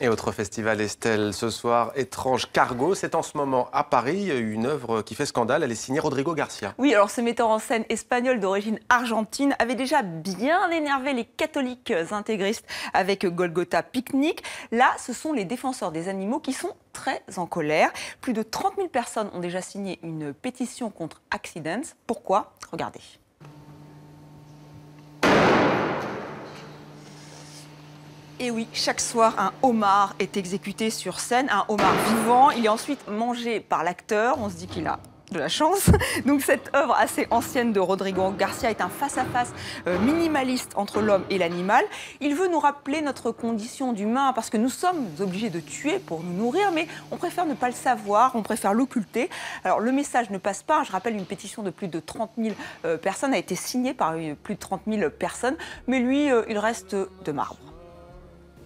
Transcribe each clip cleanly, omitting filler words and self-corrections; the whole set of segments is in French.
Et autre festival, Estelle, ce soir, Étrange Cargo, c'est en ce moment à Paris, une œuvre qui fait scandale, elle est signée Rodrigo Garcia. Oui, alors ce metteur en scène espagnol d'origine argentine avait déjà bien énervé les catholiques intégristes avec Golgotha Picnic. Là, ce sont les défenseurs des animaux qui sont très en colère. Plus de 30 000 personnes ont déjà signé une pétition contre Accidents. Pourquoi? Regardez. Et oui, chaque soir, un homard est exécuté sur scène, un homard vivant. Il est ensuite mangé par l'acteur. On se dit qu'il a de la chance. Donc cette œuvre assez ancienne de Rodrigo Garcia est un face-à-face minimaliste entre l'homme et l'animal. Il veut nous rappeler notre condition d'humain parce que nous sommes obligés de tuer pour nous nourrir, mais on préfère ne pas le savoir, on préfère l'occulter. Alors le message ne passe pas. Je rappelle, une pétition de plus de 30 000 personnes a été signée par plus de 30 000 personnes, mais lui, il reste de marbre.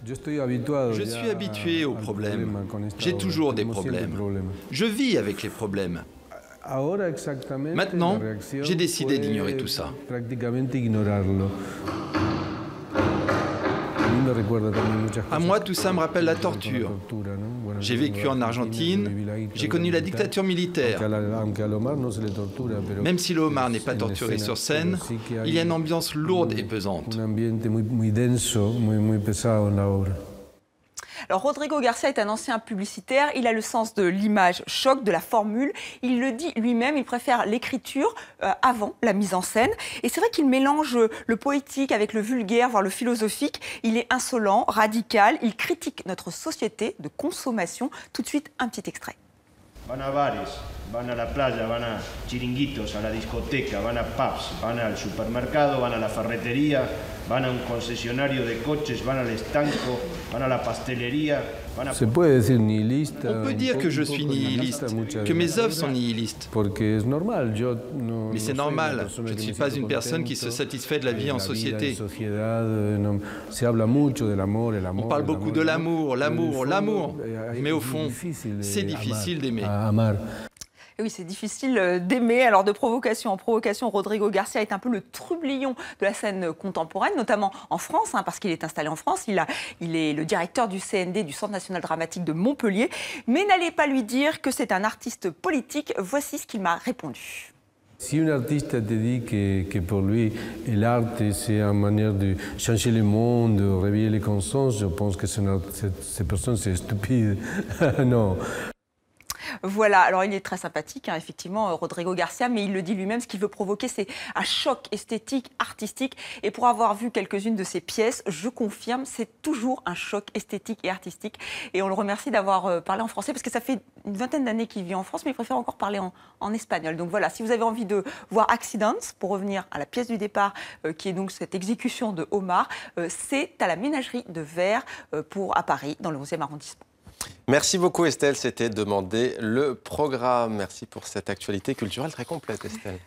Je suis habitué aux problèmes. J'ai toujours des problèmes. Je vis avec les problèmes. Maintenant, j'ai décidé d'ignorer tout ça. À moi, tout ça me rappelle la torture. J'ai vécu en Argentine, j'ai connu la dictature militaire. Même si le homard n'est pas torturé sur scène, il y a une ambiance lourde et pesante. Alors Rodrigo Garcia est un ancien publicitaire, il a le sens de l'image choc, de la formule. Il le dit lui-même, il préfère l'écriture avant la mise en scène. Et c'est vrai qu'il mélange le poétique avec le vulgaire, voire le philosophique. Il est insolent, radical, il critique notre société de consommation. Tout de suite, un petit extrait. Van a bares, van a la playa, van a chiringuitos, a la discoteca, van a pubs, van al supermercado, van a la ferretería, van a un concesionario de coches, van al estanco, van a la pastelería. On peut dire que je suis nihiliste, que mes œuvres sont nihilistes. Mais c'est normal, je ne suis pas une personne qui se satisfait de la vie en société. On parle beaucoup de l'amour, l'amour, l'amour. Mais au fond, c'est difficile d'aimer. Et oui, c'est difficile d'aimer. Alors, de provocation en provocation, Rodrigo Garcia est un peu le trublion de la scène contemporaine, notamment en France, parce qu'il est installé en France. Il est le directeur du CND, du Centre national dramatique de Montpellier. Mais n'allez pas lui dire que c'est un artiste politique. Voici ce qu'il m'a répondu. Si un artiste te dit que pour lui, l'art, c'est une manière de changer le monde, de réveiller les consciences, je pense que cette personne, c'est stupide. Non. Voilà, alors il est très sympathique, effectivement, Rodrigo Garcia, mais il le dit lui-même, ce qu'il veut provoquer, c'est un choc esthétique, artistique. Et pour avoir vu quelques-unes de ses pièces, je confirme, c'est toujours un choc esthétique et artistique. Et on le remercie d'avoir parlé en français, parce que ça fait une vingtaine d'années qu'il vit en France, mais il préfère encore parler en espagnol. Donc voilà, si vous avez envie de voir Accidents, pour revenir à la pièce du départ, qui est donc cette exécution de homard, c'est à la Ménagerie de Verre à Paris, dans le 11e arrondissement. Merci beaucoup Estelle, c'était Demander le programme. Merci pour cette actualité culturelle très complète Estelle.